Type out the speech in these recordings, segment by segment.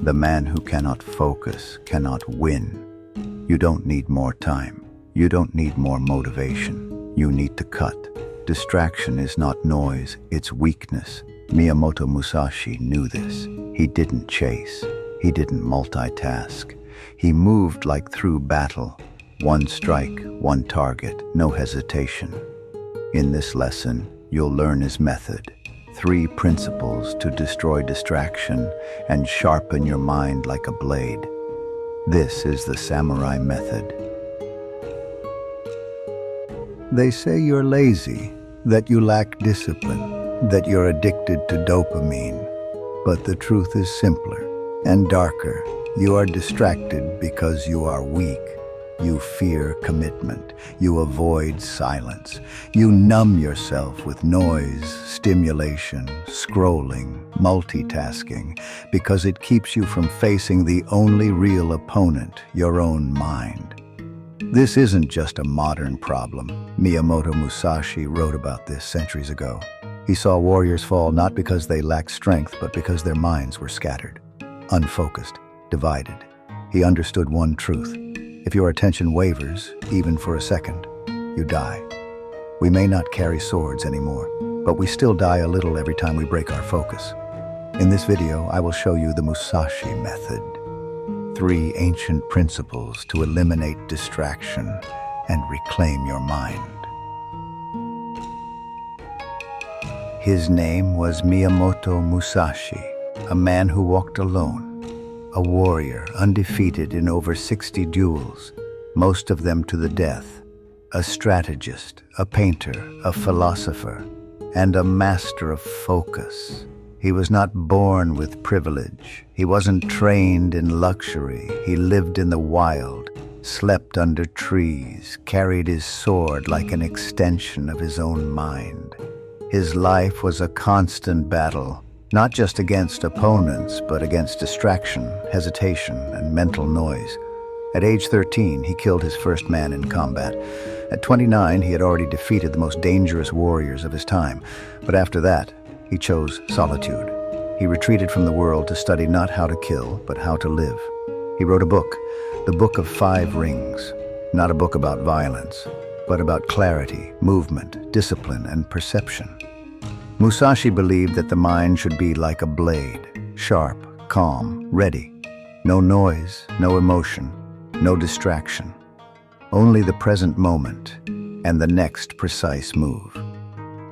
The man who cannot focus cannot win. You don't need more time. You don't need more motivation. You need to cut. Distraction is not noise, it's weakness. Miyamoto Musashi knew this. He didn't chase. He didn't multitask. He moved like through battle. One strike, one target, no hesitation. In this lesson, you'll learn his method. 3 principles to destroy distraction and sharpen your mind like a blade. This is the samurai method. They say you're lazy, that you lack discipline, that you're addicted to dopamine. But the truth is simpler and darker. You are distracted because you are weak. You fear commitment. You avoid silence. You numb yourself with noise, stimulation, scrolling, multitasking, because it keeps you from facing the only real opponent, your own mind. This isn't just a modern problem. Miyamoto Musashi wrote about this centuries ago. He saw warriors fall not because they lacked strength, but because their minds were scattered, unfocused, divided. He understood one truth. If your attention wavers, even for a second, you die. We may not carry swords anymore, but we still die a little every time we break our focus. In this video, I will show you the Musashi method. 3 ancient principles to eliminate distraction and reclaim your mind. His name was Miyamoto Musashi, a man who walked alone. A warrior, undefeated in over 60 duels, most of them to the death. A strategist, a painter, a philosopher, and a master of focus. He was not born with privilege. He wasn't trained in luxury. He lived in the wild, slept under trees, carried his sword like an extension of his own mind. His life was a constant battle, not just against opponents, but against distraction, hesitation, and mental noise. At age 13, he killed his first man in combat. At 29, he had already defeated the most dangerous warriors of his time. But after that, he chose solitude. He retreated from the world to study not how to kill, but how to live. He wrote a book, the Book of 5 Rings. Not a book about violence, but about clarity, movement, discipline, and perception. Musashi believed that the mind should be like a blade, sharp, calm, ready. No noise, no emotion, no distraction. Only the present moment and the next precise move.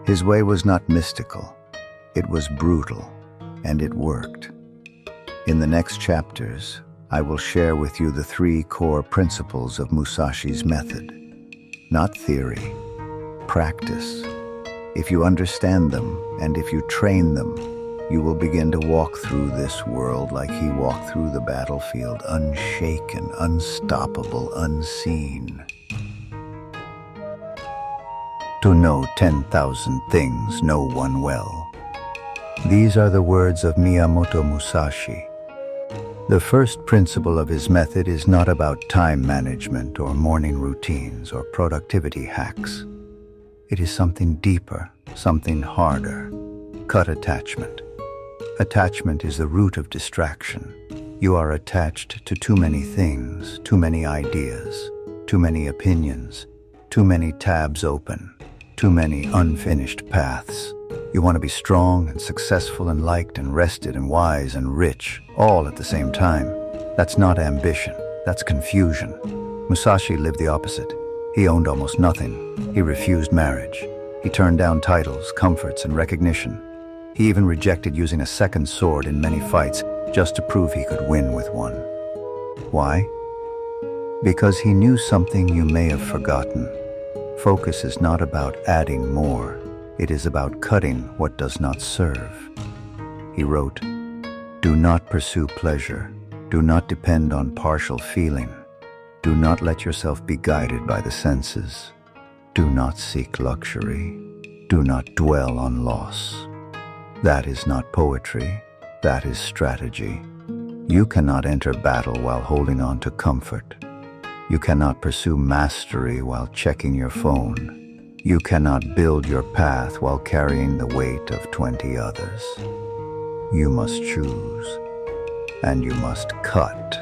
His way was not mystical. It was brutal, and it worked. In the next chapters, I will share with you the 3 core principles of Musashi's method. Not theory, practice. If you understand them, and if you train them, you will begin to walk through this world like he walked through the battlefield, unshaken, unstoppable, unseen. To know 10,000 things, know one well. These are the words of Miyamoto Musashi. The first principle of his method is not about time management or morning routines or productivity hacks. It is something deeper, something harder. Cut attachment. Attachment is the root of distraction. You are attached to too many things, too many ideas, too many opinions, too many tabs open, too many unfinished paths. You want to be strong and successful and liked and rested and wise and rich, all at the same time. That's not ambition, that's confusion. Musashi lived the opposite. He owned almost nothing. He refused marriage. He turned down titles, comforts, and recognition. He even rejected using a second sword in many fights just to prove he could win with one. Why? Because he knew something you may have forgotten. Focus is not about adding more. It is about cutting what does not serve. He wrote, "Do not pursue pleasure. Do not depend on partial feeling. Do not let yourself be guided by the senses. Do not seek luxury. Do not dwell on loss." That is not poetry. That is strategy. You cannot enter battle while holding on to comfort. You cannot pursue mastery while checking your phone. You cannot build your path while carrying the weight of 20 others. You must choose. and you must cut.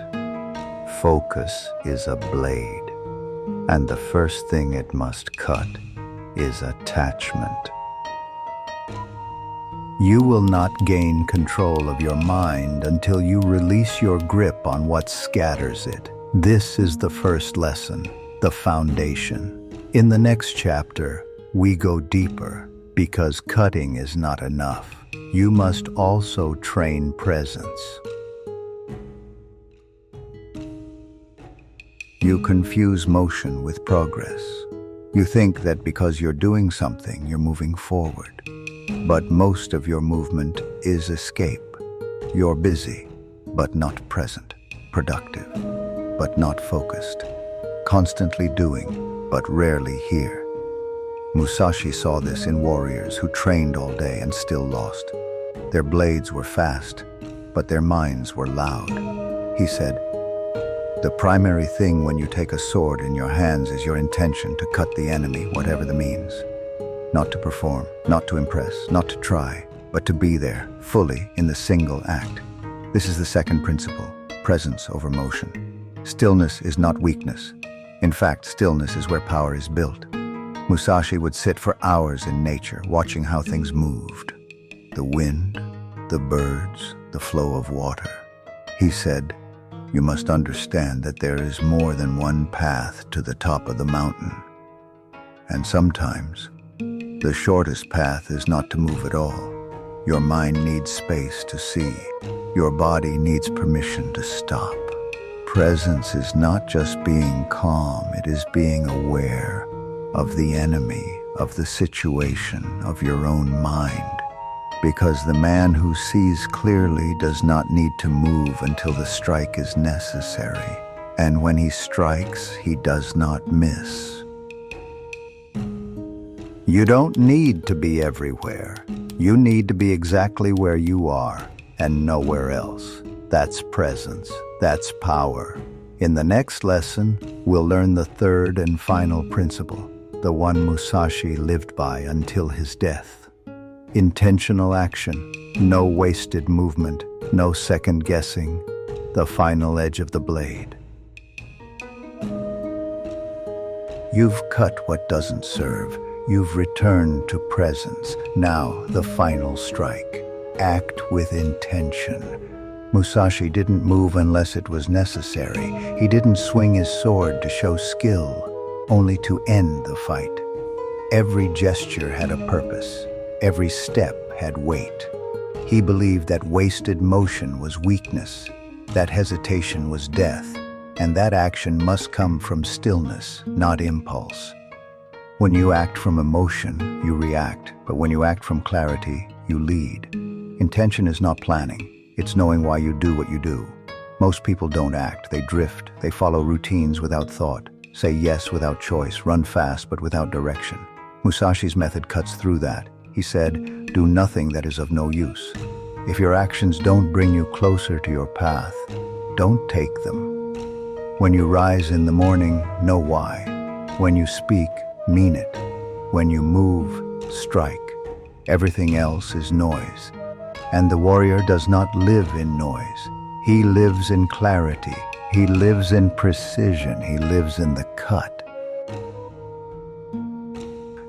Focus is a blade, and the first thing it must cut is attachment. You will not gain control of your mind until you release your grip on what scatters it. This is the first lesson, the foundation. In the next chapter, we go deeper, because cutting is not enough. You must also train presence. You confuse motion with progress. You think that because you're doing something, you're moving forward. But most of your movement is escape. You're busy, but not present. Productive, but not focused. Constantly doing, but rarely here. Musashi saw this in warriors who trained all day and still lost. Their blades were fast, but their minds were loud. He said, "The primary thing when you take a sword in your hands is your intention to cut the enemy, whatever the means. Not to perform, not to impress, not to try, but to be there, fully, in the single act." This is the second principle, presence over motion. Stillness is not weakness. In fact, stillness is where power is built. Musashi would sit for hours in nature, watching how things moved. The wind, the birds, the flow of water. He said, "You must understand that there is more than one path to the top of the mountain. And sometimes, the shortest path is not to move at all. Your mind needs space to see. Your body needs permission to stop. Presence is not just being calm, it is being aware of the enemy, of the situation, of your own mind. Because the man who sees clearly does not need to move until the strike is necessary. And when he strikes, he does not miss." You don't need to be everywhere. You need to be exactly where you are and nowhere else. That's presence. That's power. In the next lesson, we'll learn the third and final principle, the one Musashi lived by until his death. Intentional action, no wasted movement, no second guessing, the final edge of the blade. You've cut what doesn't serve. You've returned to presence. Now, the final strike. Act with intention. Musashi didn't move unless it was necessary. He didn't swing his sword to show skill, only to end the fight. Every gesture had a purpose. Every step had weight. He believed that wasted motion was weakness, that hesitation was death, and that action must come from stillness, not impulse. When you act from emotion, you react, but when you act from clarity, you lead. Intention is not planning, it's knowing why you do what you do. Most people don't act, they drift, they follow routines without thought, say yes without choice, run fast but without direction. Musashi's method cuts through that. He said, "Do nothing that is of no use." If your actions don't bring you closer to your path, don't take them. When you rise in the morning, know why. When you speak, mean it. When you move, strike. Everything else is noise. And the warrior does not live in noise. He lives in clarity. He lives in precision. He lives in the cut.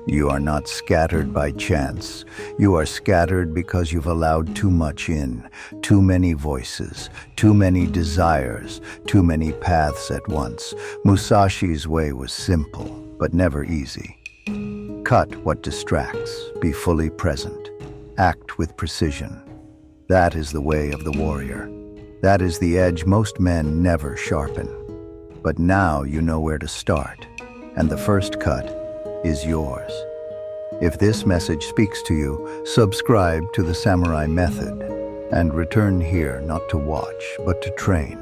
You are not scattered by chance. You are scattered because you've allowed too much in, too many voices, too many desires, too many paths at once. Musashi's way was simple, but never easy. Cut what distracts, be fully present, act with precision. That is the way of the warrior. That is the edge most men never sharpen. But now you know where to start, and the first cut is yours. If this message speaks to you, subscribe to the Samurai Method and return here not to watch, but to train.